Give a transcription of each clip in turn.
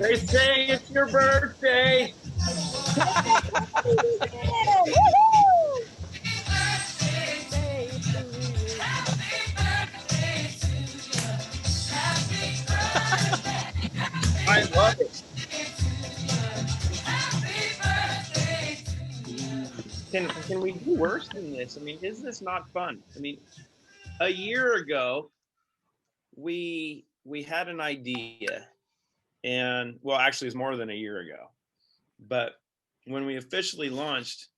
They say it's your birthday. I love it. Can we do worse than this? I mean, is this not fun? I mean, a year ago, we had an idea, and well, actually, it's more than a year ago. But when we officially launched,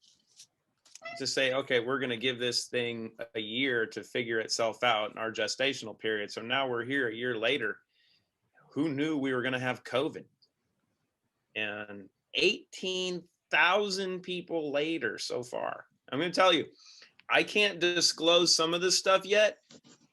to say, okay, we're going to give this thing a year to figure itself out in our gestational period. So now we're here a year later. Who knew we were going to have COVID? And 18,000 people later so far. I'm going to tell you, I can't disclose some of this stuff yet,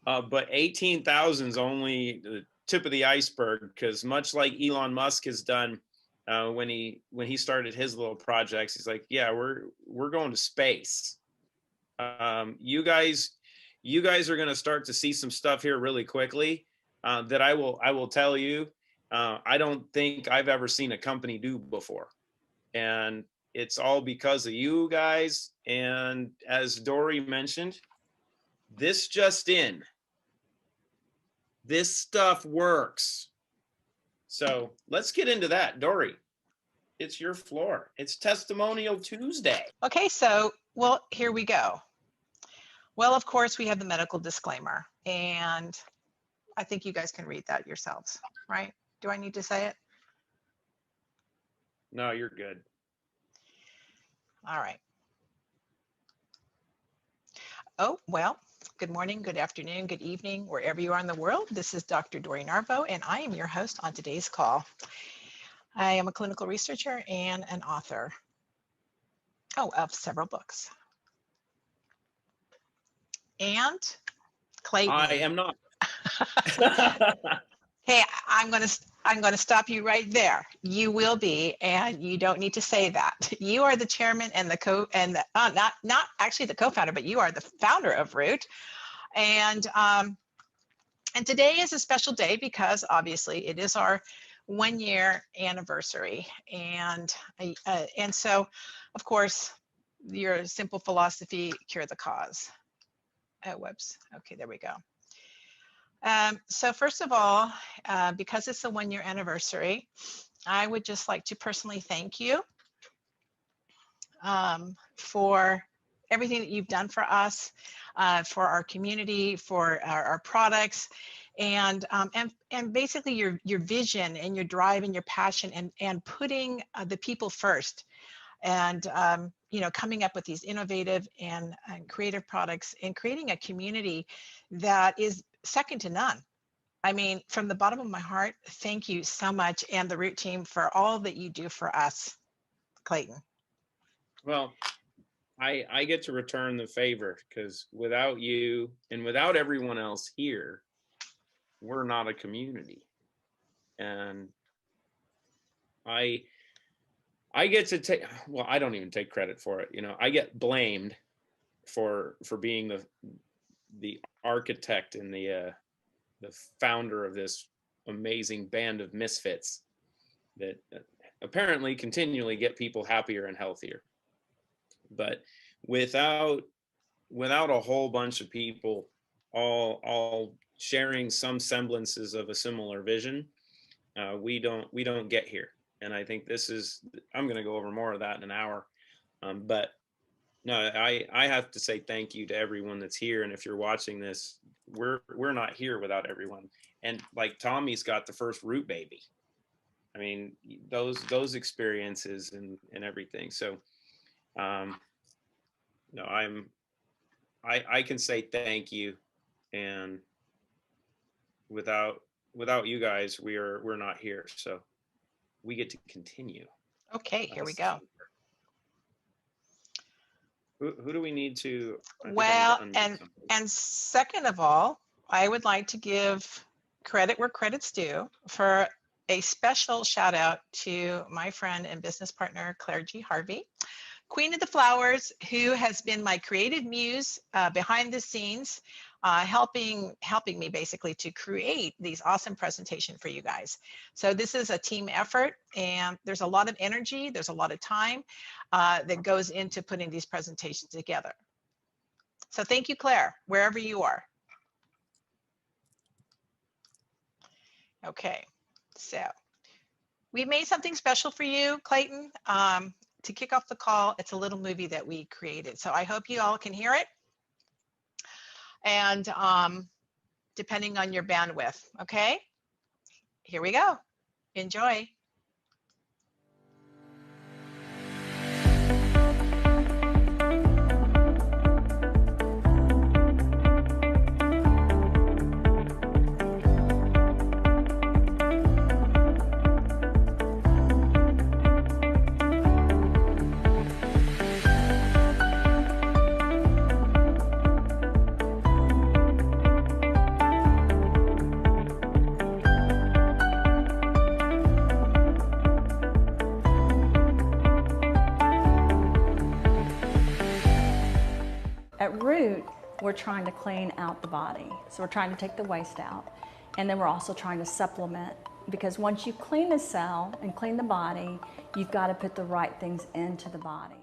but 18,000 is only the tip of the iceberg, because much like Elon Musk has done when he started his little projects, he's like, yeah, we're going to space. You guys are going to start to see some stuff here really quickly that I will tell you. I don't think I've ever seen a company do before, and it's all because of you guys. And as Dory mentioned, this just in, this stuff works. So let's get into that. Dory, it's your floor. It's Testimonial Tuesday. Okay, so, well, here we go. Well, of course, we have the medical disclaimer, and I think you guys can read that yourselves, right? Do I need to say it? No, you're good. All right. Oh, well, good morning, good afternoon, good evening, wherever you are in the world. This is Dr. Dory Narvo, and I am your host on today's call. I am a clinical researcher and an author, of several books. And Clayton. I am not. Hey, I'm going to stop you right there. You will be, and you don't need to say that. You are the chairman and not actually the co-founder, but you are the founder of Root. And today is a special day because obviously it is our 1-year anniversary. And so, of course, your simple philosophy, cure the cause. Oh, whoops. Okay, there we go. So first of all, because it's a 1-year anniversary, I would just like to personally thank you for everything that you've done for us, for our community, for our products, and basically your vision and your drive and your passion and putting the people first, and coming up with these innovative and creative products and creating a community that is second to none. I mean, from the bottom of my heart, thank you so much, and the Root team, for all that you do for us. Clayton. Well, I get to return the favor, because without you and without everyone else here, we're not a community. And I get to take, well, I don't even take credit for it. I get blamed for being the architect and the founder of this amazing band of misfits that apparently continually get people happier and healthier. But without a whole bunch of people all sharing some semblances of a similar vision, we don't get here. And I think I'm going to go over more of that in an hour. But no, I have to say thank you to everyone that's here. And if you're watching this, we're not here without everyone. And like Tommy's got the first Root baby. I mean, those experiences and everything. So, no, I can say thank you. And without you guys, we're not here. So we get to continue. Okay, here we go. Who do we need to? Well, and second of all, I would like to give credit where credit's due for a special shout out to my friend and business partner, Claire G. Harvey, Queen of the Flowers, who has been my creative muse behind the scenes helping me basically to create these awesome presentation for you guys. So this is a team effort, and there's a lot of energy, there's a lot of time that goes into putting these presentations together. So thank you, Claire, wherever you are. Okay, so we made something special for you, Clayton, to kick off the call. It's a little movie that we created. So I hope you all can hear it. And depending on your bandwidth, okay? Here we go. Enjoy. At Root, we're trying to clean out the body. So we're trying to take the waste out. And then we're also trying to supplement, because once you clean the cell and clean the body, you've got to put the right things into the body.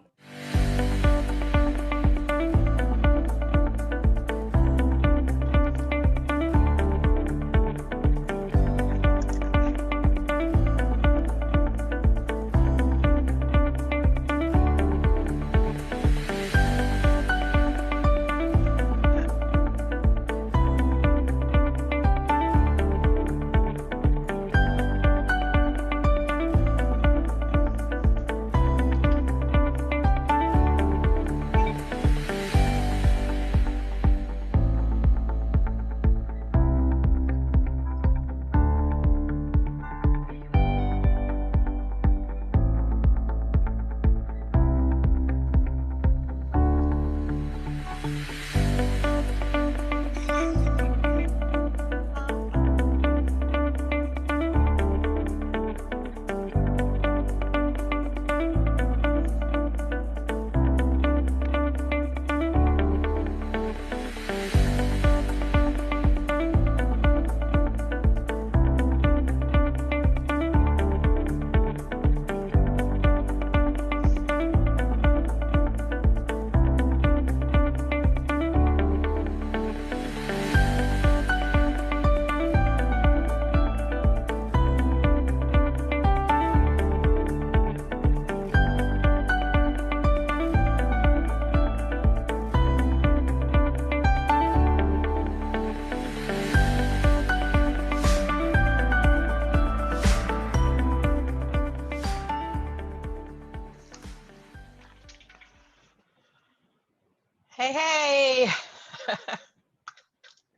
Hey, hey.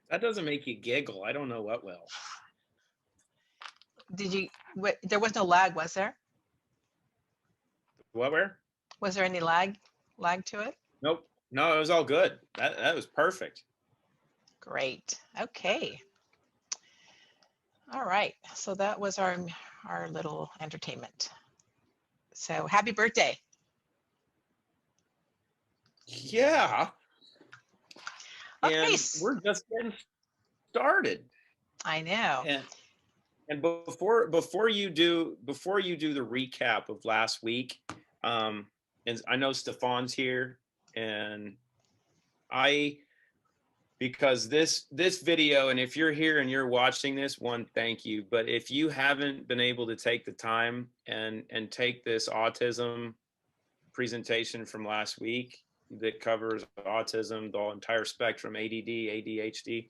That doesn't make you giggle. I don't know what will. Did you, there was no lag, was there? What where? Was there any lag to it? Nope. No, it was all good. That was perfect. Great. Okay. All right. So that was our little entertainment. So happy birthday. Yeah. Okay. And we're just getting started. I know. And before you do the recap of last week, and I know Stefan's here, and because this video, and if you're here and you're watching this, one, thank you. But if you haven't been able to take the time and take this autism presentation from last week that covers autism, the entire spectrum, ADD, ADHD,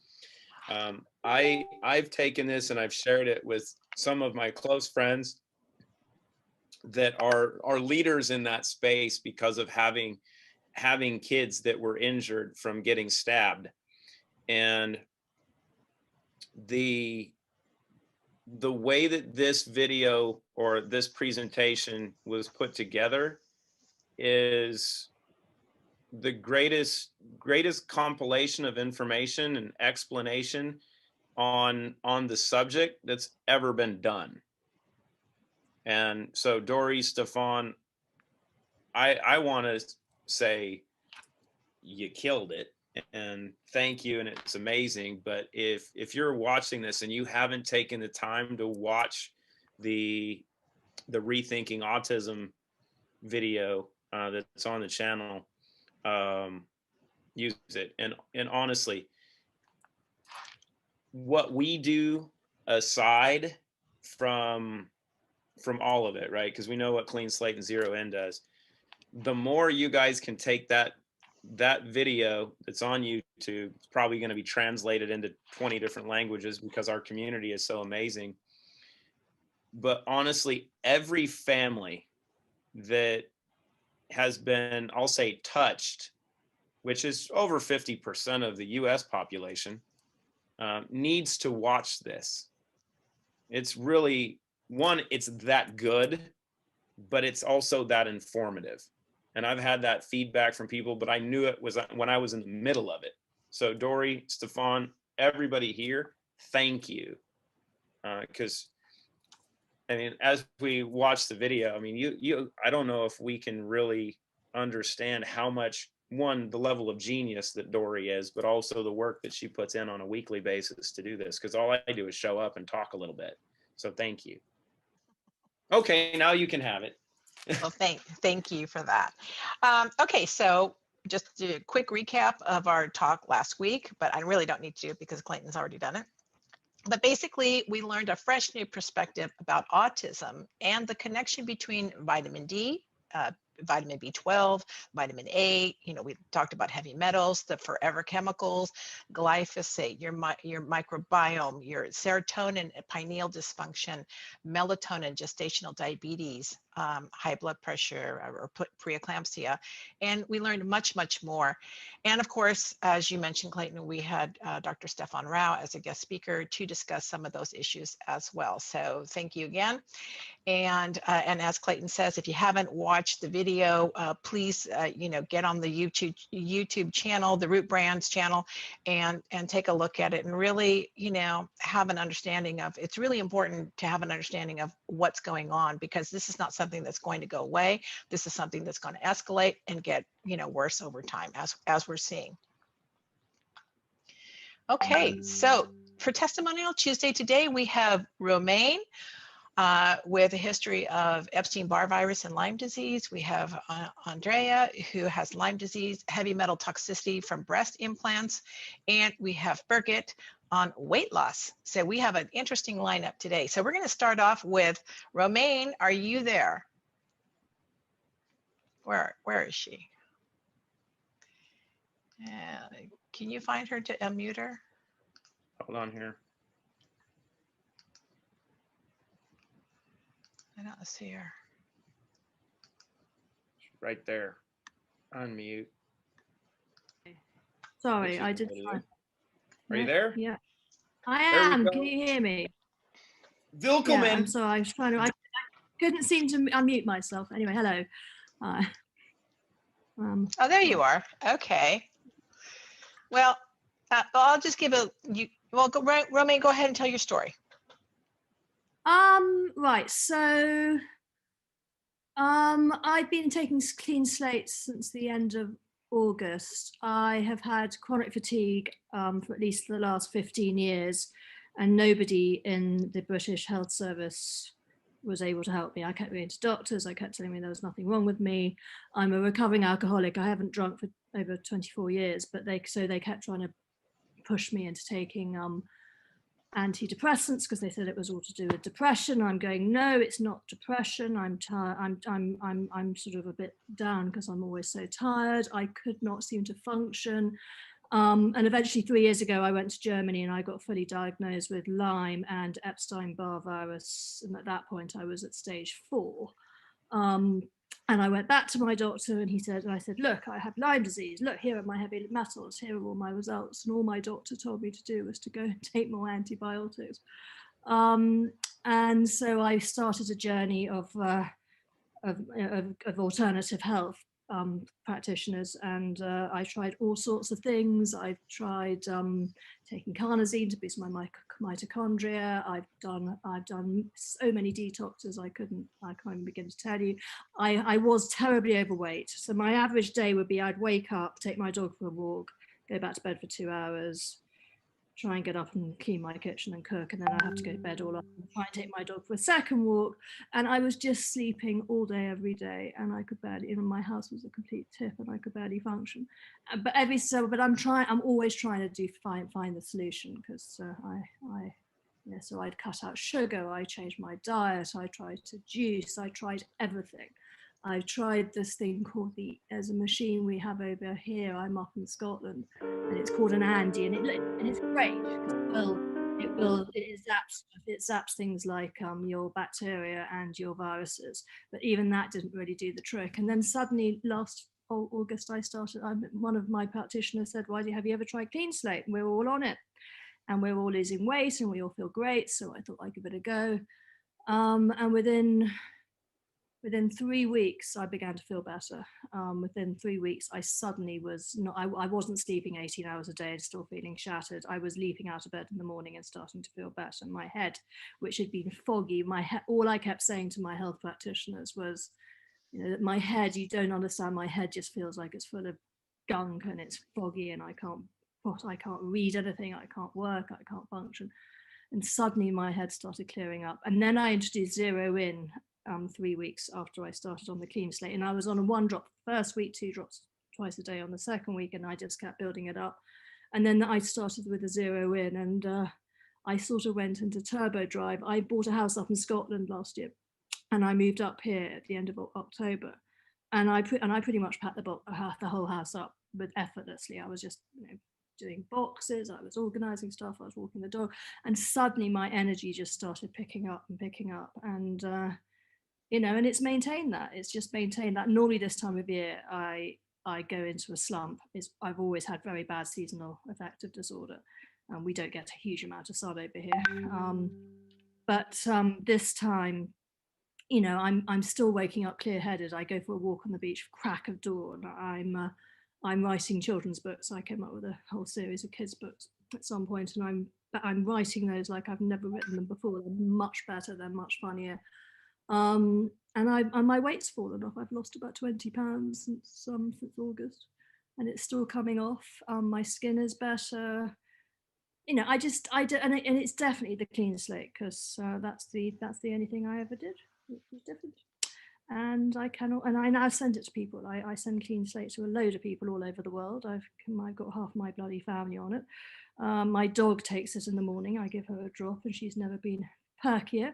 I've taken this and I've shared it with some of my close friends that are leaders in that space because of having kids that were injured from getting stabbed. And the way that this video or this presentation was put together is the greatest compilation of information and explanation on the subject that's ever been done. And so Dory, Stefan, I want to say you killed it. and thank you, and it's amazing. But if you're watching this and you haven't taken the time to watch the Rethinking Autism video that's on the channel, use it. And honestly, what we do aside from all of it, right? Because we know what Clean Slate and Zero End does. The more you guys can take that video that's on YouTube, it's probably going to be translated into 20 different languages because our community is so amazing. But honestly, every family that has been, I'll say, touched, which is over 50% of the US population, needs to watch this. It's really, one, it's that good, but it's also that informative. And I've had that feedback from people, but I knew it was when I was in the middle of it. So Dory, Stefan, everybody here, thank you. Because I mean, as we watch the video, I mean, I don't know if we can really understand how much, one, the level of genius that Dory is, but also the work that she puts in on a weekly basis to do this. Because all I do is show up and talk a little bit. So thank you. Okay, now you can have it. Well, thank you for that. Okay, so just a quick recap of our talk last week, but I really don't need to because Clayton's already done it. But basically, we learned a fresh new perspective about autism and the connection between vitamin D, vitamin B12, vitamin A. You know, we talked about heavy metals, the forever chemicals, glyphosate, your microbiome, your serotonin, pineal dysfunction, melatonin, gestational diabetes, high blood pressure, or preeclampsia. And we learned much, much more. And of course, as you mentioned, Clayton, we had Dr. Stefan Rao as a guest speaker to discuss some of those issues as well. So thank you again. And as Clayton says, if you haven't watched the video, please, get on the YouTube channel, the Root Brands channel, and take a look at it and really, have an understanding of, it's really important to have an understanding of what's going on, because this is not something that's going to go away. This is something that's going to escalate and get, worse over time, as we're seeing. Okay, so for Testimonial Tuesday today, we have Romaine, with a history of Epstein Barr virus and Lyme disease. We have Andreja, who has Lyme disease, heavy metal toxicity from breast implants, and we have Birgit on weight loss. So we have an interesting lineup today. So we're going to start off with Romaine. Are you there? Where is she? Can you find her to unmute her? Hold on here. I don't see her. Right there. Unmute. Sorry, I did. Are you there? Yeah, I am. Can you hear me? Willkommen. Yeah, I'm sorry. I was trying to. I couldn't seem to unmute myself. Anyway, hello. Oh, there you are. Okay. Well, I'll just give Romaine, go ahead and tell your story. Right. So, I've been taking clean slates since the end of August. I have had chronic fatigue for at least the last 15 years, and nobody in the British Health Service was able to help me. I kept going to doctors. I kept telling me there was nothing wrong with me. I'm a recovering alcoholic. I haven't drunk for over 24 years, but they kept trying to push me into taking antidepressants because they said it was all to do with depression. I'm going, no, it's not depression. I'm tired. I'm sort of a bit down because I'm always so tired. I could not seem to function. And eventually 3 years ago, I went to Germany and I got fully diagnosed with Lyme and Epstein Barr virus. And at that point, I was at stage 4. And I went back to my doctor and I said, look, I have Lyme disease. Look, here are my heavy metals. Here are all my results. And all my doctor told me to do was to go and take more antibiotics. And so I started a journey of alternative health practitioners, and I tried all sorts of things. I've tried taking carnosine to boost my mitochondria. I've done so many detoxes I can't even begin to tell you. I was terribly overweight, so my average day would be I'd wake up, take my dog for a walk, go back to bed for 2 hours, try and get up and clean my kitchen and cook, and then I have to go to bed all up and try and take my dog for a second walk. And I was just sleeping all day, every day, and I could barely, even my house was a complete tip and I could barely function. But I'm always trying to find the solution, because so I'd cut out sugar, I changed my diet, I tried to juice, I tried everything. I tried this thing called there's a machine we have over here. I'm up in Scotland, and it's called an Andy, and it's great because it zaps things like your bacteria and your viruses. But even that didn't really do the trick. And then suddenly last August, one of my practitioners said, "Why have you ever tried Clean Slate?" And we're all on it, and we're all losing weight, and we all feel great. So I thought I'd give it a go, and within 3 weeks, I began to feel better. Within 3 weeks, I suddenly I wasn't sleeping 18 hours a day and still feeling shattered. I was leaping out of bed in the morning and starting to feel better. My head, which had been foggy, all I kept saying to my health practitioners was, that my head, you don't understand, my head just feels like it's full of gunk and it's foggy and I can't read anything, I can't work, I can't function. And suddenly my head started clearing up. And then I introduced Zero In 3 weeks after I started on the Clean Slate, and I was on a 1 drop the first week, 2 drops twice a day on the second week, and I just kept building it up. And then I started with a Zero In, and I sort of went into turbo drive. I bought a house up in Scotland last year, and I moved up here at the end of October, and I pretty much packed the whole house up with effortlessly. I was just doing boxes, I was organizing stuff, I was walking the dog, and suddenly my energy just started picking up, and and it's maintained that. It's just maintained that. Normally this time of year, I go into a slump. I've always had very bad seasonal affective disorder, and we don't get a huge amount of sun over here. But this time, I'm still waking up clear-headed. I go for a walk on the beach, crack of dawn. I'm writing children's books. I came up with a whole series of kids' books at some point, and I'm writing those like I've never written them before. They're much better. They're much funnier. And my weight's fallen off. I've lost about 20 pounds since August, and it's still coming off. My skin is better. And it's definitely the Clean Slate, because that's the only thing I ever did, which was different. And I now send it to people. I send Clean Slate to a load of people all over the world. I've got half my bloody family on it. My dog takes it in the morning. I give her a drop, and she's never been perkier.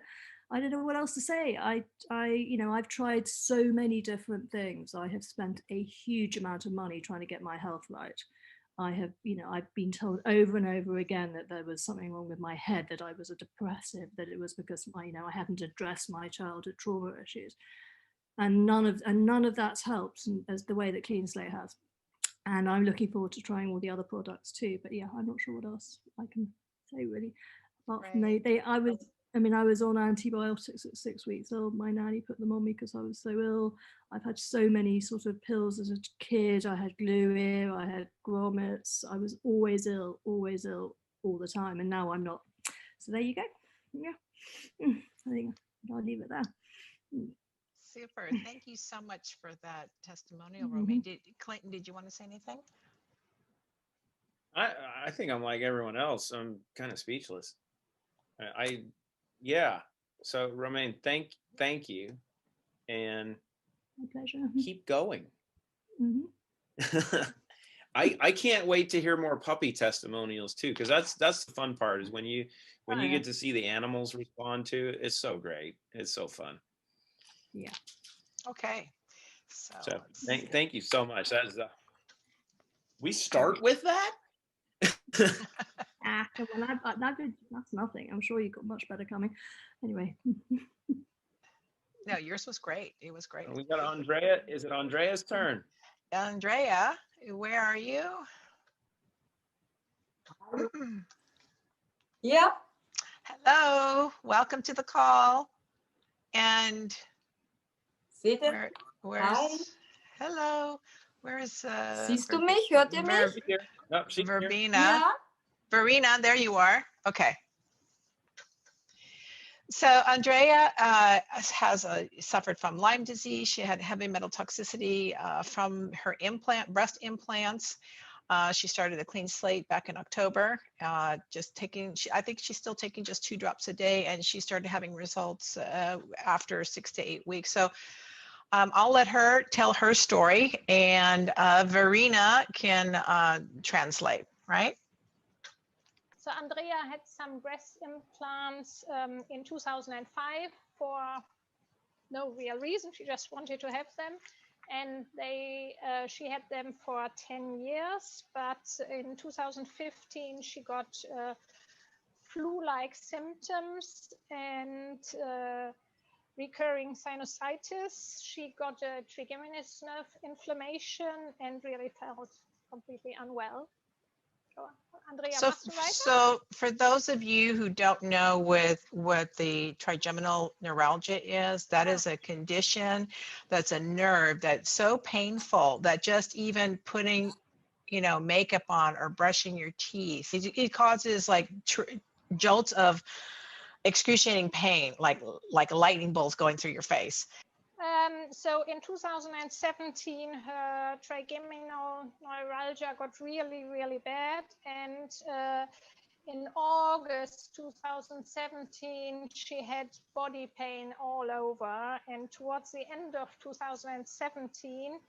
I don't know what else to say. I've tried so many different things. I have spent a huge amount of money trying to get my health right. I've been told over and over again that there was something wrong with my head, that I was a depressive, that it was because I hadn't addressed my childhood trauma issues, and none of that's helped, as the way that Clean Slate has. And I'm looking forward to trying all the other products too. But yeah, I'm not sure what else I can say really. Apart from I was on antibiotics at 6 weeks old. My nanny put them on me because I was so ill. I've had so many sort of pills as a kid. I had glue ear, I had grommets. I was always ill all the time. And now I'm not. So there you go. Yeah. I think I'll leave it there. Super. Thank you so much for that testimonial, Romaine. Clayton, did you want to say anything? I think I'm like everyone else. I'm kind of speechless. So Romaine, thank you, and my pleasure. Keep going. I can't wait to hear more puppy testimonials too, because that's the fun part, is when you get to see the animals respond to it. It's so great. It's so fun. Yeah. Okay. So thank you so much. That's we start with that. That's nothing. I'm sure you got much better coming. Anyway. No, yours was great. It was great. We got Andrea. Is it Andrea's turn? Andrea, where are you? Yeah. Hello. Welcome to the call. And where's hello? Where is Siehst du mich? Hört ihr mich? Verbena. Ja. Verena, there you are. Okay. So Andrea has suffered from Lyme disease. She had heavy metal toxicity from her breast implants. She started a clean slate back in October, just taking, I think she's still taking just 2 drops a day, and she started having results after 6 to 8 weeks. So I'll let her tell her story, and Verena can translate, right? So Andrea had some breast implants in 2005 for no real reason. She just wanted to have them. And she had them for 10 years, but in 2015 she got flu-like symptoms and recurring sinusitis. She got a trigeminous nerve inflammation and really felt completely unwell. Andrea, so for those of you who don't know what the trigeminal neuralgia is, that is a condition that's a nerve that's so painful that just even putting, makeup on or brushing your teeth, it causes like jolts of excruciating pain, like lightning bolts going through your face. So in 2017, her trigeminal neuralgia got really, really bad. And in August 2017, she had body pain all over. And towards the end of 2017,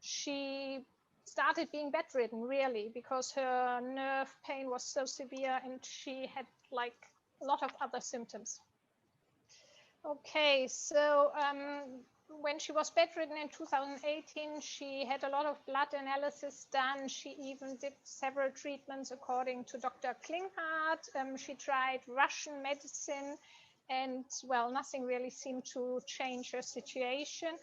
she started being bedridden, really, because her nerve pain was so severe and she had like a lot of other symptoms. Okay, so when she was bedridden in 2018, she had a lot of blood analysis done. She even did several treatments according to Dr. Klinghardt. She tried Russian medicine, and well, nothing really seemed to change her situation.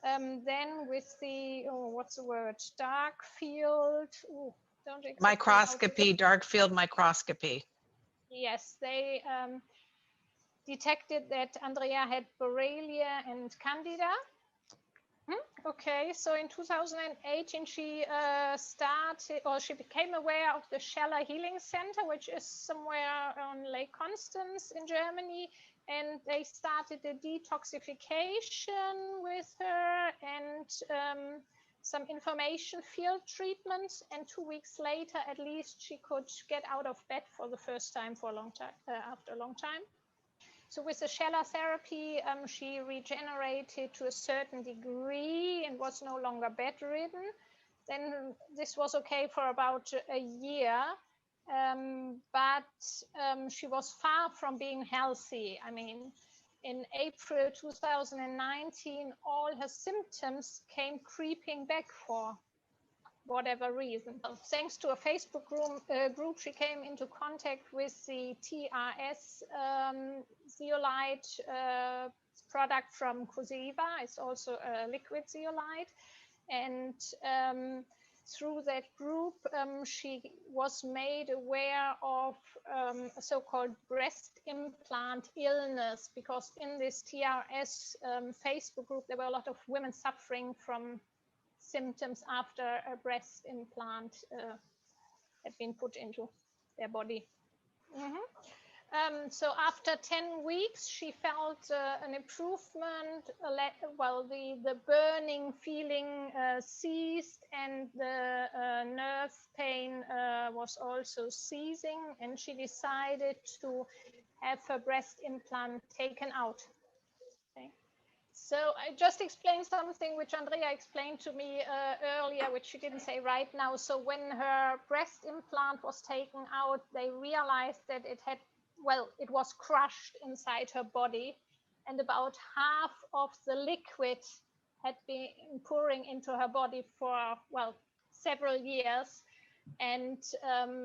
Then with the, what's the word? Dark field. Microscopy, dark field microscopy. Yes, they detected that Andrea had Borrelia and Candida. Okay, so in 2018 she she became aware of the Scheller Healing Center, which is somewhere on Lake Constance in Germany, and they started a detoxification with her and some information field treatments, and 2 weeks later at least she could get out of bed for the first time for a long time, after a long time. So with the Scheller therapy, she regenerated to a certain degree and was no longer bedridden. Then this was okay for about a year, but she was far from being healthy. I mean, in April 2019, all her symptoms came creeping back for whatever reason. Thanks to a Facebook group, she came into contact with the TRS zeolite product from Coseva. It's also a liquid zeolite. And through that group, she was made aware of a so-called breast implant illness, because in this TRS Facebook group, there were a lot of women suffering from symptoms after a breast implant had been put into their body. So after 10 weeks, she felt an improvement. Well, the burning feeling ceased, and the nerve pain was also ceasing, and she decided to have her breast implant taken out. Okay. So I just explained something which Andrea explained to me earlier, which she didn't say right now. So when her breast implant was taken out, they realized that it had, well, it was crushed inside her body, and about half of the liquid had been pouring into her body for, well, several years. And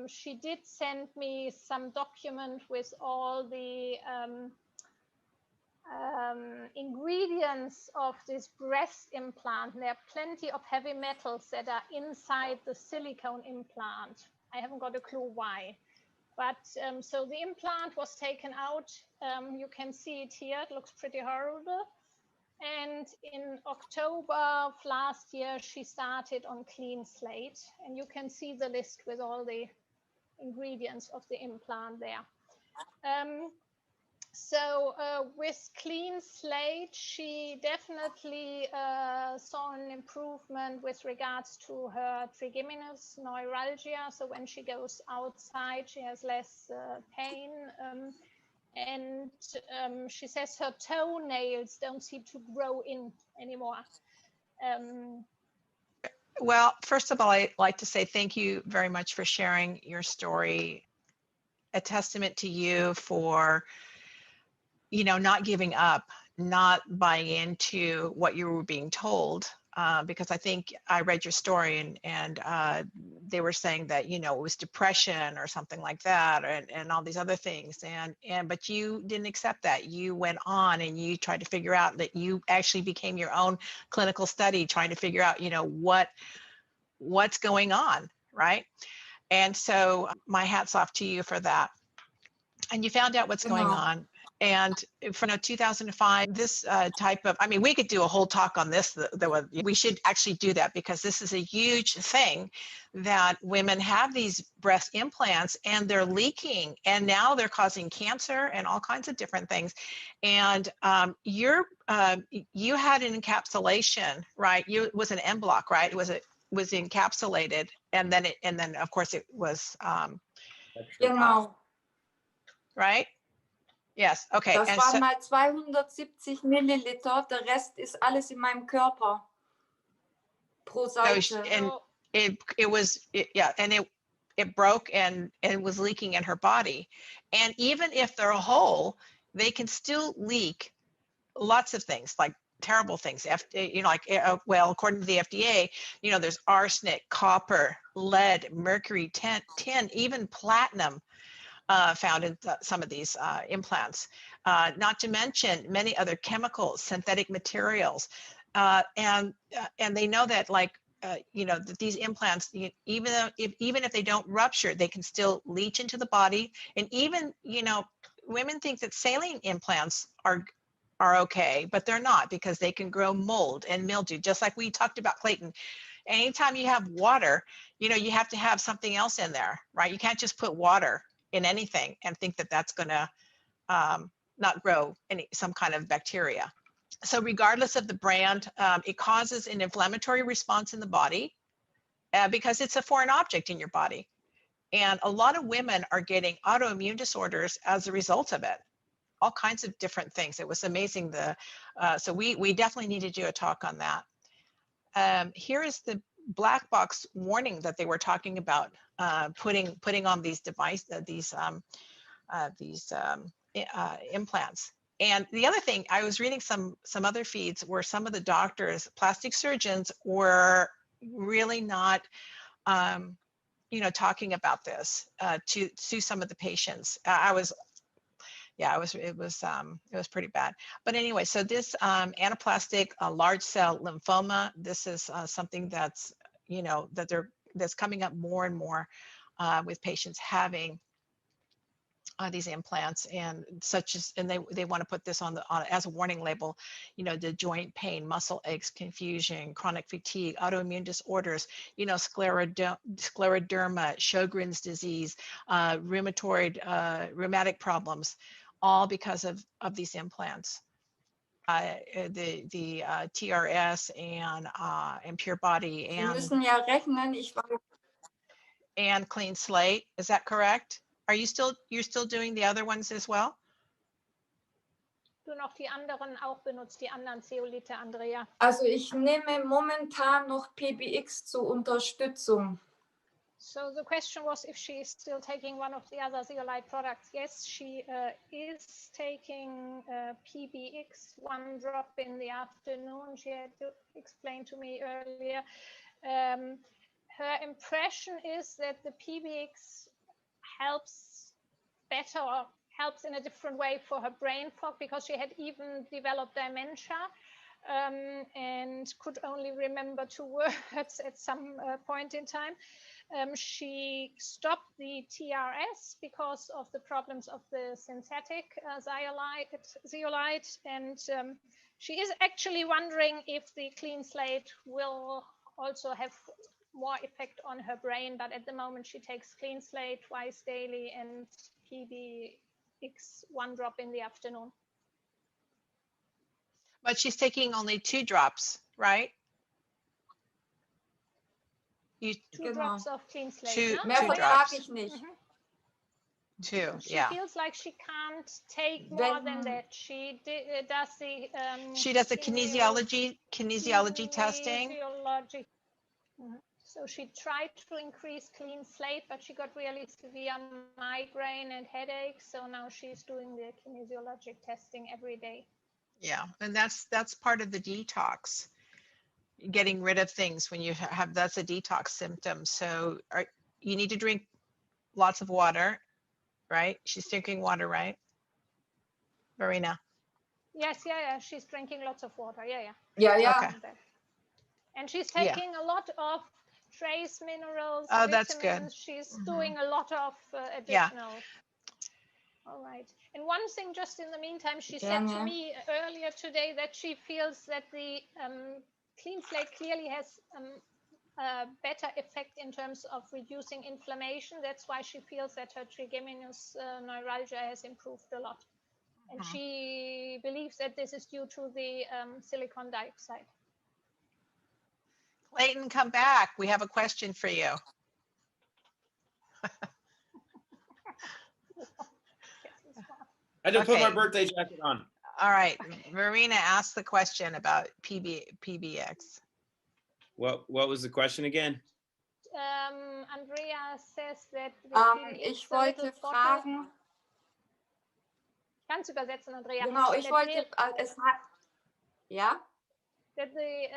she did send me some document with all the ingredients of this breast implant. There are plenty of heavy metals that are inside the silicone implant. I haven't got a clue why. But so the implant was taken out. You can see it here. It looks pretty horrible. And in October of last year, she started on clean slate. And you can see the list with all the ingredients of the implant there. So with clean slate, she definitely saw an improvement with regards to her trigeminous neuralgia. So when she goes outside, she has less pain. And she says her toenails don't seem to grow in anymore. Well, first of all, I'd like to say thank you very much for sharing your story. A testament to you for, not giving up, not buying into what you were being told. Because I think I read your story and they were saying that, it was depression or something like that and all these other things. But you didn't accept that. You went on and you tried to figure out that you actually became your own clinical study, trying to figure out, what's going on, right? And so my hat's off to you for that. And you found out what's going on. And from 2005, this type of, we could do a whole talk on this. We should actually do that because this is a huge thing that women have these breast implants and they're leaking and now they're causing cancer and all kinds of different things. And you had an encapsulation, right? It was an M block, right? It was encapsulated and then of course it was Genau. right? Yes, okay. Das and waren so, mal 270 Milliliter, der Rest ist alles in meinem Körper pro Seite. and it broke and was leaking in her body. And even if they're whole, they can still leak lots of things, like terrible things. Well, according to the FDA, there's arsenic, copper, lead, mercury, tin, even platinum found in some of these implants, not to mention many other chemicals, synthetic materials. And they know that that these implants, even if they don't rupture, they can still leach into the body. And even, women think that saline implants are okay, but they're not because they can grow mold and mildew, just like we talked about, Clayton. Anytime you have water, you have to have something else in there, right? You can't just put water in anything and think that that's going to not grow some kind of bacteria. So regardless of the brand, it causes an inflammatory response in the body because it's a foreign object in your body. And a lot of women are getting autoimmune disorders as a result of it. All kinds of different things. It was amazing. So we definitely need to do a talk on that. Here is the black box warning that they were talking about putting on these implants. And the other thing, I was reading some other feeds where some of the doctors, plastic surgeons, were really not, talking about this to some of the patients. It was pretty bad. But anyway, so this anaplastic large cell lymphoma, this is something that's, that's coming up more and more with patients having these implants and they want to put this on as a warning label, the joint pain, muscle aches, confusion, chronic fatigue, autoimmune disorders, scleroderma, Sjogren's disease, rheumatic problems, all because of these implants. The TRS and Pure Body Sie müssen ja rechnen, and Clean Slate. Is that correct? You're still doing the other ones as well? Du noch die anderen auch benutzt, die anderen Zeolite, Andrea? Also ich nehme momentan noch PBX zur Unterstützung. So the question was if she is still taking one of the other zeolite products. Yes, she is taking PBX, 1 drop in the afternoon. She had to explain to me earlier. Her impression is that the PBX helps in a different way for her brain fog because she had even developed dementia and could only remember 2 words at some point in time. She stopped the TRS because of the problems of the synthetic zeolite, and she is actually wondering if the clean slate will also have more effect on her brain, but at the moment she takes clean slate twice daily and PBX one drop in the afternoon. But she's taking only 2 drops, right? You 2 drops of clean slate. Two- no? Mehr two vertrag drops. ich nicht. 2, She yeah. feels like she can't take more than Wenn- that. She does the She does the kinesiology testing. kinesiology. So she tried to increase clean slate, but she got really severe migraine and headaches. So now she's doing the kinesiologic testing every day. Yeah, and that's part of the detox. Getting rid of things when you have, that's a detox symptom. So you need to drink lots of water, right? She's drinking water, right? Marina. Yes, yeah. She's drinking lots of water. Yeah. Ja, ja. Okay. And she's Yeah. taking a lot of trace minerals. Oh, that's vitamins. good. She's Mhm. doing a lot of additional. All right. And one thing, just in the meantime, she said to Gerne. me earlier today that she feels that the clean slate clearly has a better effect in terms of reducing inflammation. That's why she feels that her trigeminous neuralgia has improved a lot. And she believes that this is due to the silicon dioxide. Clayton, come back. We have a question for you. I didn't put my Okay. birthday jacket on. All right. Marina asked the question about PBX. What was the question again? Andrea says that the PBX, Ich the little wollte bottle- fragen, Kannst du übersetzen, Andrea? genau, ich That wollte, es hat, ja? That the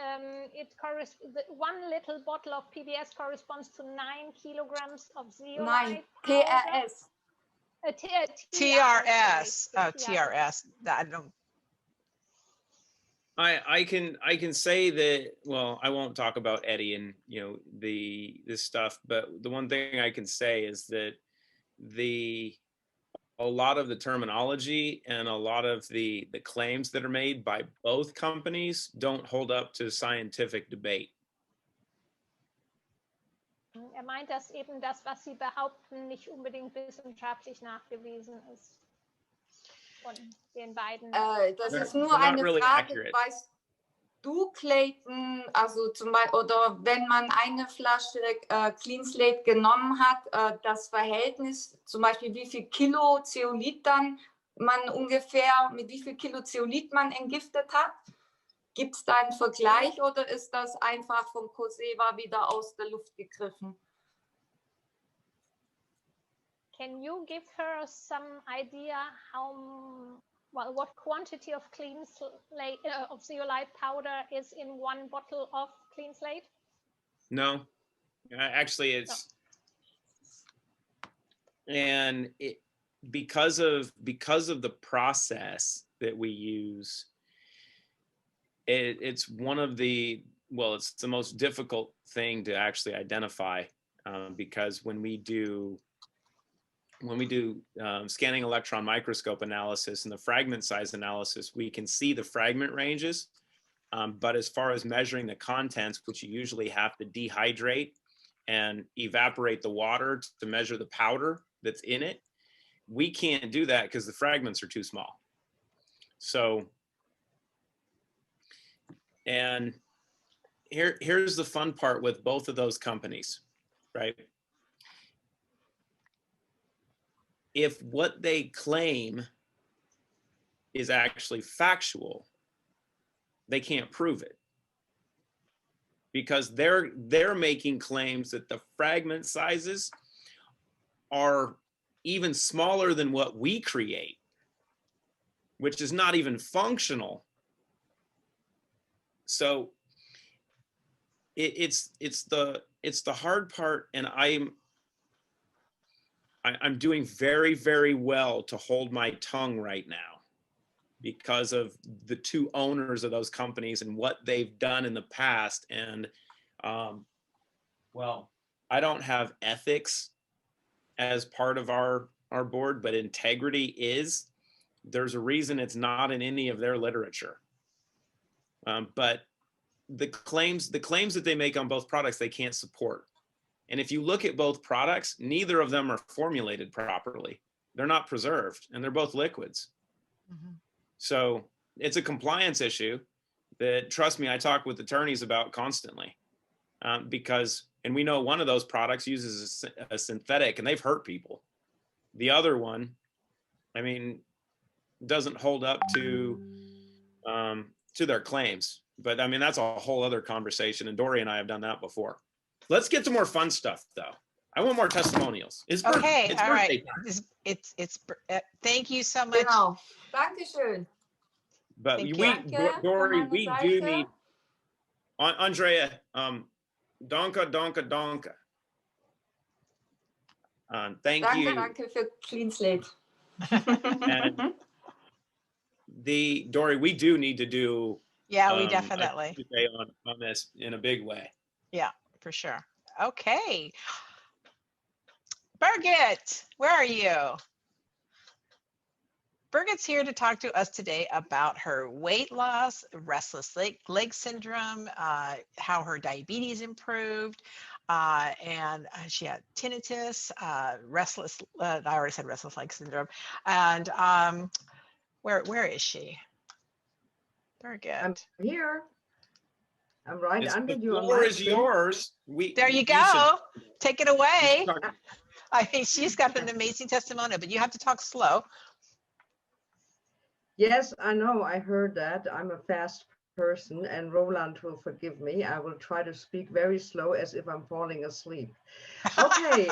one little bottle of PBS corresponds to 9 kilograms of zeolite Nein, powder. TRS. TRS. Oh, Yeah. TRS. I don't. I can say that, well, I won't talk about Eddie and this stuff, but the one thing I can say is that a lot of the terminology and a lot of the claims that are made by both companies don't hold up to scientific debate. Meint, dass eben das, was sie behaupten, nicht unbedingt wissenschaftlich nachgewiesen ist. Von den beiden. Das They're- ist nur they're not eine really Frage, accurate. weißt du, Clayton, also zum Beispiel, oder wenn man eine Flasche Clean Slate genommen hat, das Verhältnis, zum Beispiel wie viel Kilo Zeolit dann man ungefähr, mit wie viel Kilo Zeolit man entgiftet hat? Gibt es da einen Vergleich oder ist das einfach vom Coseva wieder aus der Luft gegriffen? Can you give her some idea what quantity of clean slate of zeolite powder is in one bottle of clean slate? No, actually it's, and because of the process that we use, it's one of the, it's the most difficult thing to actually identify, because when we do scanning electron microscope analysis and the fragment size analysis, we can see the fragment ranges. But as far as measuring the contents, which you usually have to dehydrate and evaporate the water to measure the powder that's in it, we can't do that because the fragments are too small. So, and here's the fun part with both of those companies, right? If what they claim is actually factual, they can't prove it, because they're making claims that the fragment sizes are even smaller than what we create, which is not even functional. So it's the hard part, and I'm doing very, very well to hold my tongue right now because of the two owners of those companies and what they've done in the past. And I don't have ethics as part of our board, but integrity is. There's a reason it's not in any of their literature. But the claims that they make on both products, they can't support. And if you look at both products, neither of them are formulated properly. they're not preserved, and they're both liquids. So it's a compliance issue that, trust me, I talk with attorneys about constantly, because, and we know one of those products uses a synthetic, and they've hurt people. The other one, I mean, doesn't hold up to their claims. But I mean, that's a whole other conversation, and Dory and I have done that before. Let's get to more fun stuff, though. I want more testimonials. It's Okay, it's all right. time. It's thank you so much. Genau. Dankeschön. But Thank we, you. Dory, Von we meiner do Seite. need, Andrea, donka. Thank you. Danke für Clean Slate. And Dory, we do need to do Yeah, we a definitely. Tuesday on this in a big way. Yeah, for sure. Okay. Birgit, where are you? Birgit's here to talk to us today about her weight loss, restless leg syndrome, how her diabetes improved, and she had tinnitus, I already said restless leg syndrome. And where is she? Birgit. I'm here. I'm right under you. The floor is yours. There you go. Take it away. I mean, she's got an amazing testimonial, but you have to talk slow. Yes, I know. I heard that. I'm a fast person, and Roland will forgive me. I will try to speak very slow as if I'm falling asleep. Okay.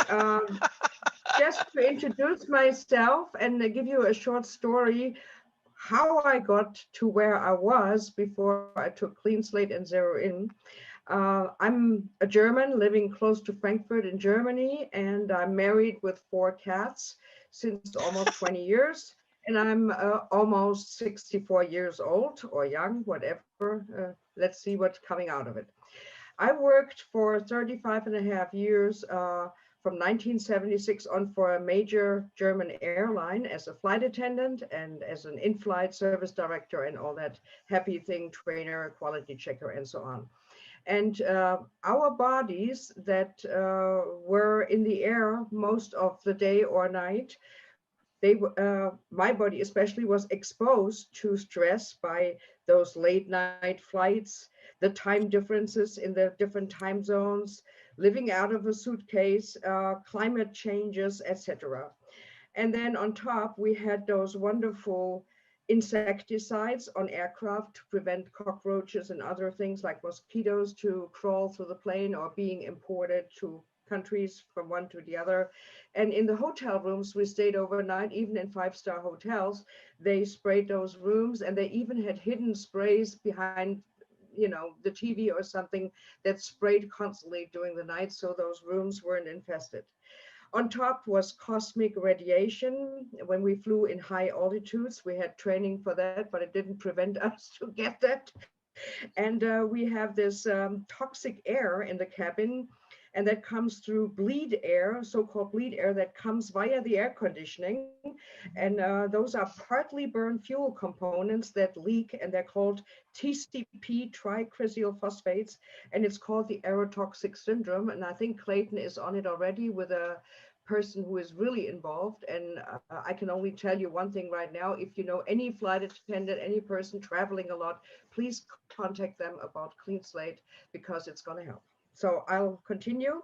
Just to introduce myself and give you a short story how I got to where I was before I took Clean Slate and Zero In. I'm a German living close to Frankfurt in Germany, and I'm married with 4 cats since almost 20 years. And I'm almost 64 years old or young, whatever. Let's see what's coming out of it. I worked for 35.5 years from 1976 on for a major German airline as a flight attendant and as an in-flight service director and all that happy thing, trainer, quality checker, and so on. And our bodies that were in the air most of the day or night, my body especially was exposed to stress by those late night flights, the time differences in the different time zones, living out of a suitcase, climate changes, etc. And then on top, we had those wonderful insecticides on aircraft to prevent cockroaches and other things like mosquitoes to crawl through the plane or being imported to countries from one to the other. And in the hotel rooms, we stayed overnight, even in 5-star hotels, they sprayed those rooms, and they even had hidden sprays behind, you know, the TV or something that sprayed constantly during the night, so those rooms weren't infested. On top was cosmic radiation. When we flew in high altitudes, we had training for that, but it didn't prevent us to get that. And we have this toxic air in the cabin, and that comes through bleed air, so-called bleed air that comes via the air conditioning. And those are partly burned fuel components that leak, and they're called TCP, tricrysyl phosphates, and it's called the Aerotoxic syndrome. And I think Clayton is on it already with a person who is really involved. And I can only tell you one thing right now: if you know any flight attendant, any person traveling a lot, please contact them about Clean Slate, because it's going to help. So I'll continue.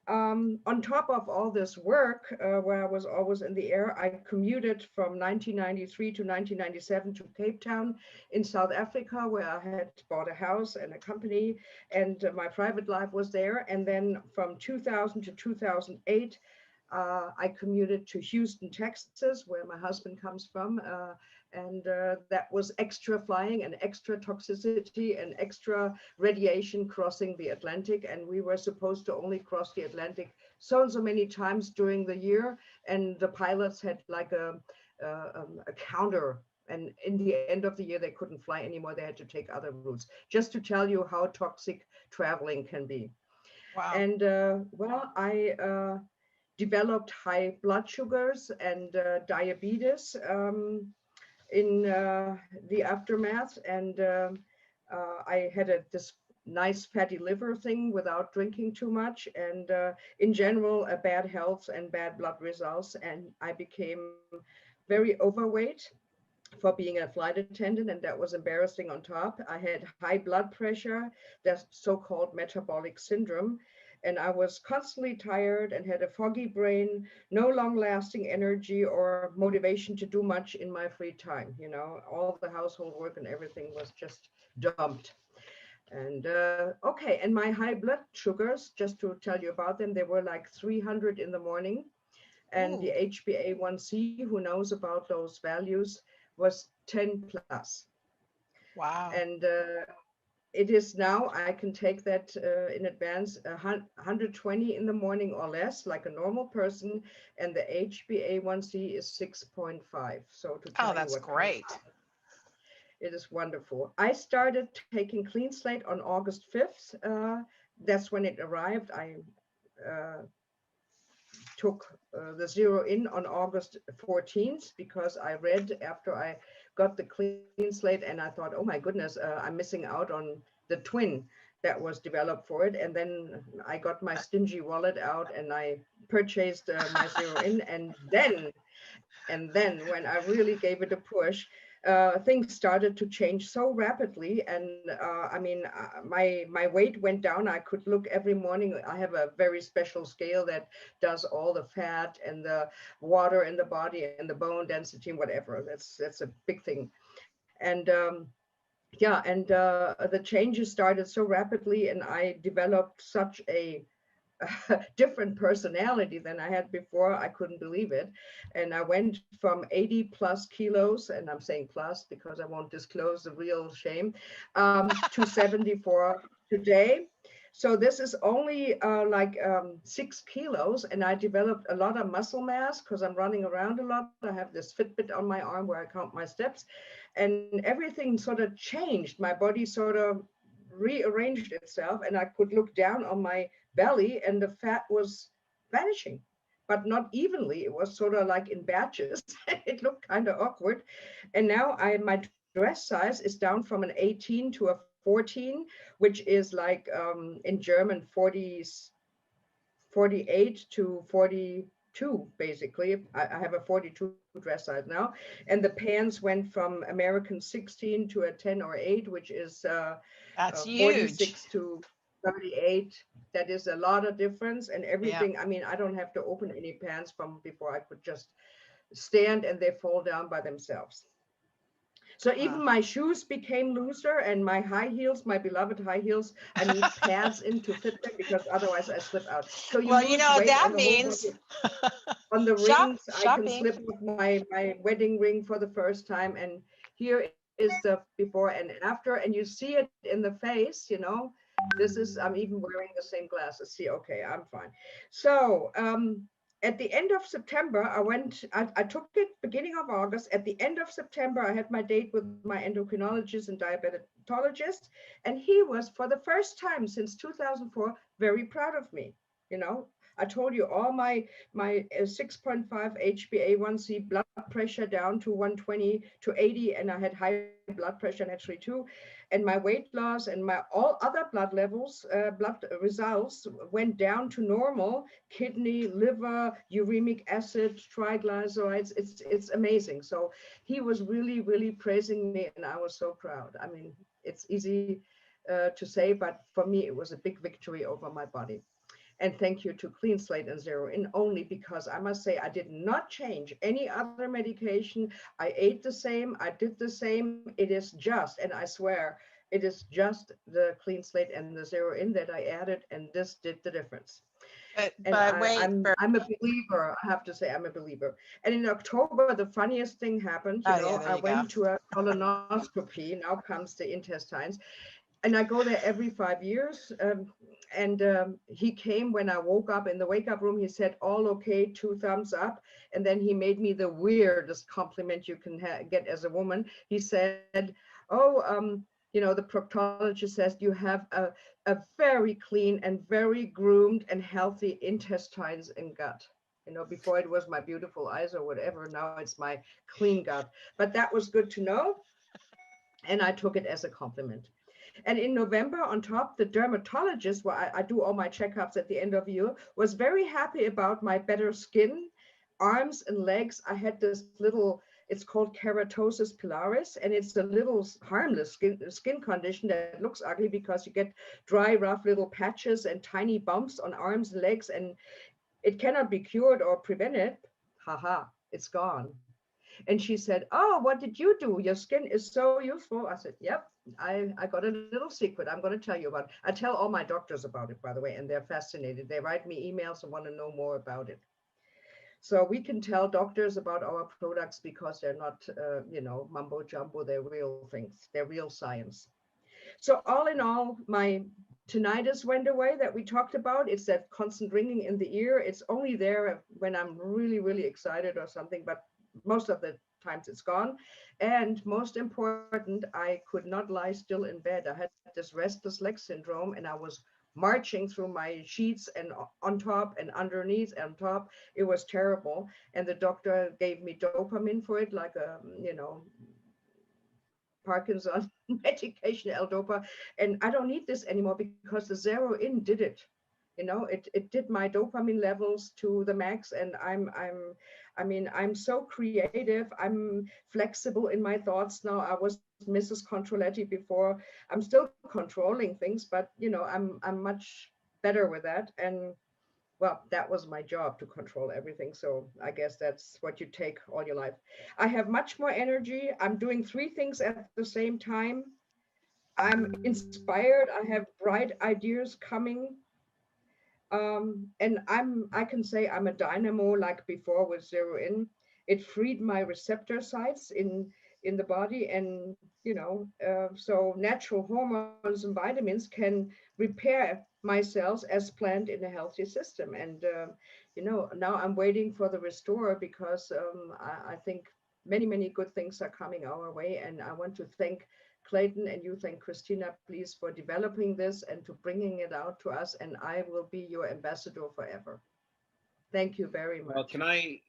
On top of all this work, where I was always in the air, I commuted from 1993 to 1997 to Cape Town in South Africa, where I had bought a house and a company, and my private life was there. And then from 2000 to 2008, I commuted to Houston, Texas, where my husband comes from. And that was extra flying and extra toxicity and extra radiation crossing the Atlantic. And we were supposed to only cross the Atlantic so and so many times during the year. And the pilots had like a counter. And in the end of the year, they couldn't fly anymore. They had to take other routes, just to tell you how toxic traveling can be. Wow. And well, I developed high blood sugars and diabetes in the aftermath, and I had this nice fatty liver thing without drinking too much, and in general, a bad health and bad blood results. And I became very overweight for being a flight attendant, and that was embarrassing on top. I had high blood pressure, that's so-called metabolic syndrome, and I was constantly tired and had a foggy brain, no long-lasting energy or motivation to do much in my free time. You know, all the household work and everything was just dumped. And okay, and my high blood sugars, just to tell you about them, they were like 300 in the morning, and the HbA1c, who knows about those values, was 10 plus. Wow. And it is now, I can take that in advance, 120 in the morning or less, like a normal person, and the HbA1c is 6.5. So to tell Oh, you that's what great. it is wonderful. I started taking Clean Slate on August 5th. That's when it arrived. I took the Zero In on August 14th because I read after I got the Clean Slate, and I thought, oh my goodness, I'm missing out on the twin that was developed for it. And then I got my stingy wallet out and I purchased my Zero In, and then when I really gave it a push, things started to change so rapidly. And I mean, my weight went down. I could look every morning. I have a very special scale that does all the fat and the water in the body and the bone density and whatever. That's a big thing. And yeah, and the changes started so rapidly, and I developed such a different personality than I had before. I couldn't believe it. And I went from 80 plus kilos, and I'm saying plus because I won't disclose the real shame, to 74 today. So this is only like 6 kilos, and I developed a lot of muscle mass because I'm running around a lot. I have this Fitbit on my arm where I count my steps, and everything sort of changed. My body sort of rearranged itself, and I could look down on my belly and the fat was vanishing, but not evenly. It was sort of like in batches. It looked kind of awkward. And now my dress size is down from an 18 to a 14, which is like in German 48 to 42, basically. I have a 42 dress size now. And the pants went from American 16 to a 10 or 8, which is That's 46 huge. to 38. That is a lot of difference. And everything, Yeah. I mean, I don't have to open any pants from before. I could just stand and they fall down by themselves. So even my shoes became looser, and my high heels, my beloved high heels, I need pads in to fit them because otherwise I slip out. So you Well, you lose know, weight that on the whole means body. On the rings, I can shopping. slip with my wedding ring for the first time. And here is the before and after, and you see it in the face, you know. This is, I'm even wearing the same glasses. See, okay, I'm fine. So at the end of September, I took it beginning of August. At the end of September, I had my date with my endocrinologist and diabetologist, and he was, for the first time since 2004, very proud of me. You know, I told you all my 6.5 HbA1c, blood pressure down to 120 to 80, and I had high blood pressure naturally too. And my weight loss and my all other blood levels, blood results went down to normal. Kidney, liver, uremic acid, triglycerides. It's amazing. So he was really, really praising me, and I was so proud. I mean, it's easy to say, but for me, it was a big victory over my body. And thank you to Clean Slate and Zero In, only because I must say I did not change any other medication. I ate the same, I did the same. It is just, and I swear, it is just the Clean Slate and the Zero In that I added, and this did the difference. And I'm a believer. I have to say, I'm a believer. And in October, the funniest thing happened. You know, I went to a colonoscopy. Now comes the intestines. And I go there every 5 years. He came when I woke up in the wake-up room. He said, all okay, 2 thumbs up. And then he made me the weirdest compliment you can get as a woman. He said, oh, you know, the proctologist says you have a very clean and very groomed and healthy intestines and gut. You know, before it was my beautiful eyes or whatever. Now it's my clean gut. But that was good to know. And I took it as a compliment. And in November, on top, the dermatologist, where I do all my checkups at the end of the year, was very happy about my better skin, arms and legs. I had this little, it's called keratosis pilaris, and it's a little harmless skin condition that looks ugly because you get dry, rough little patches and tiny bumps on arms and legs, and it cannot be cured or prevented. Haha, it's gone. And she said, oh, what did you do? Your skin is so useful. I said, yep, I got a little secret I'm going to tell you about. I tell all my doctors about it, by the way, and they're fascinated. They write me emails and want to know more about it. So we can tell doctors about our products because they're not, mumbo jumbo. They're real things. They're real science. So all in all, my tinnitus went away that we talked about. It's that constant ringing in the ear. It's only there when I'm really, really excited or something, but most of the times it's gone. And most important, I could not lie still in bed. I had this restless leg syndrome, and I was marching through my sheets and on top and underneath and top. It was terrible. And the doctor gave me dopamine for it, like a, Parkinson medication, L-Dopa, and I don't need this anymore because the Zero-In did it. It did my dopamine levels to the max, and I'm so creative. I'm flexible in my thoughts now. I was Mrs. Controletti before. I'm still controlling things, but I'm much better with that. And well, that was my job, to control everything. So I guess that's what you take all your life. I have much more energy. I'm doing 3 things at the same time. I'm inspired. I have bright ideas coming. And I can say I'm a dynamo like before with Zero-In. It freed my receptor sites in the body, and so natural hormones and vitamins can repair my cells as planned in a healthy system. And now I'm waiting for the restore because I think many good things are coming our way, and I want to thank Clayton and you thank Christina, please, for developing this and to bringing it out to us, and I will be your ambassador forever. Thank you very much. Well, can I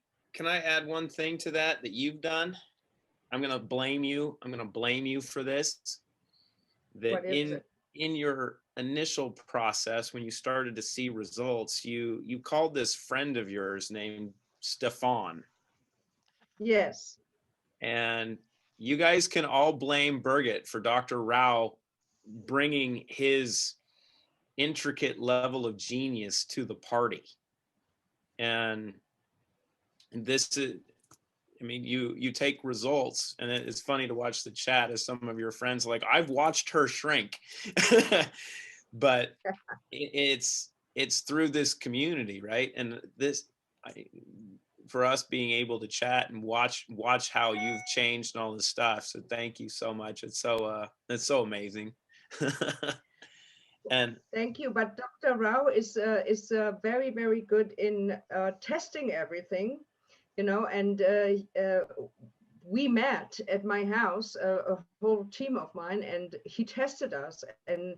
add one thing to that you've done? I'm going to blame you. I'm going to blame you for this. That in your initial process, when you started to see results, you called this friend of yours named Stefan. Yes. And you guys can all blame Birgit for Dr. Rao bringing his intricate level of genius to the party. And this is, I mean, you take results, and it's funny to watch the chat as some of your friends are like, I've watched her shrink. But it's through this community, right? And for us being able to chat and watch how you've changed and all this stuff. So thank you so much. It's so amazing. And thank you. But Dr. Rao is very, very good in testing everything, and we met at my house, a whole team of mine, and he tested us, and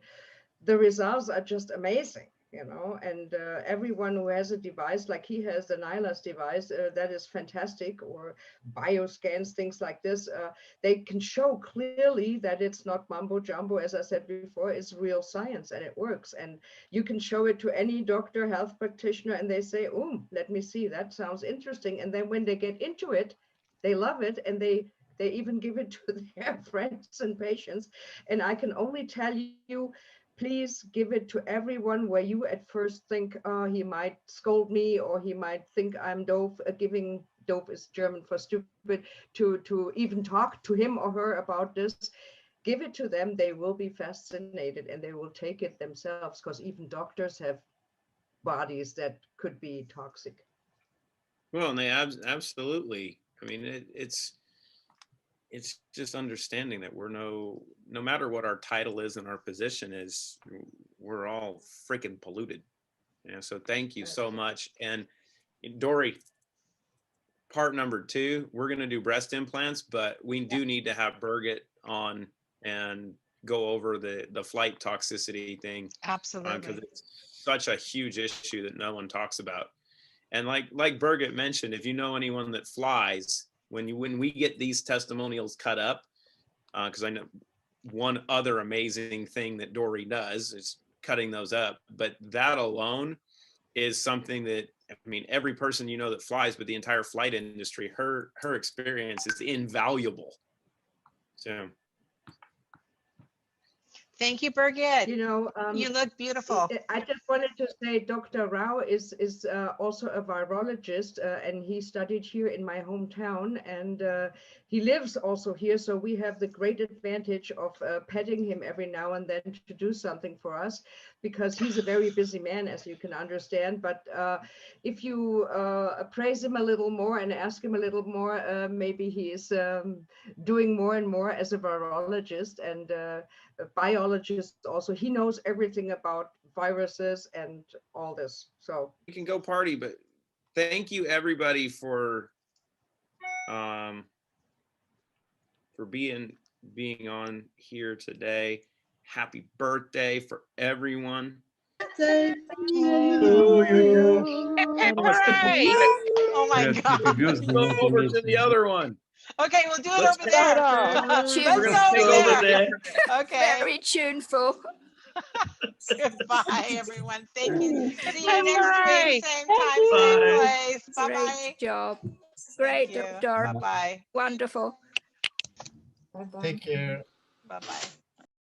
the results are just amazing. And everyone who has a device, like he has the Nylas device, that is fantastic, or bioscans, things like this, they can show clearly that it's not mumbo jumbo. As I said before, it's real science and it works. And you can show it to any doctor, health practitioner, and they say, let me see, that sounds interesting. And then when they get into it, they love it, and they even give it to their friends and patients. And I can only tell you, please give it to everyone where you at first think, he might scold me, or he might think I'm dope. Giving dope is German for stupid, to even talk to him or her about this. Give it to them. They will be fascinated, and they will take it themselves, because even doctors have bodies that could be toxic. Well, and they absolutely, I mean, it's just understanding that we're no matter what our title is and our position is, we're all freaking polluted. So thank you so much. And Dory, part number 2, we're going to do breast implants, but we do need to have Birgit on and go over the flight toxicity thing. Absolutely. Because it's such a huge issue that no one talks about. And like Birgit mentioned, if you know anyone that flies, when we get these testimonials cut up, because I know one other amazing thing that Dory does is cutting those up. But that alone is something that, I mean, every person you know that flies, but the entire flight industry, her experience is invaluable. So. Thank you, Birgit. You know, You look beautiful. I just wanted to say Dr. Rao is also a virologist, and he studied here in my hometown, and he lives also here. So we have the great advantage of petting him every now and then to do something for us, because he's a very busy man, as you can understand. But if you praise him a little more and ask him a little more, maybe he is doing more and more as a virologist and a biologist also. He knows everything about viruses and all this. So we can go party, but thank you everybody for being on here today. Happy birthday for everyone. Thank Oh my God. Go over to the other one. Okay, we'll do it Let's over there. Let's Let's go over there. Okay. Very tuneful. Goodbye, everyone. Thank you. See you next week. Same time, same place. Bye-bye. Great job. Great, you. Doctor. Bye-bye. Wonderful. Take care. Bye-bye.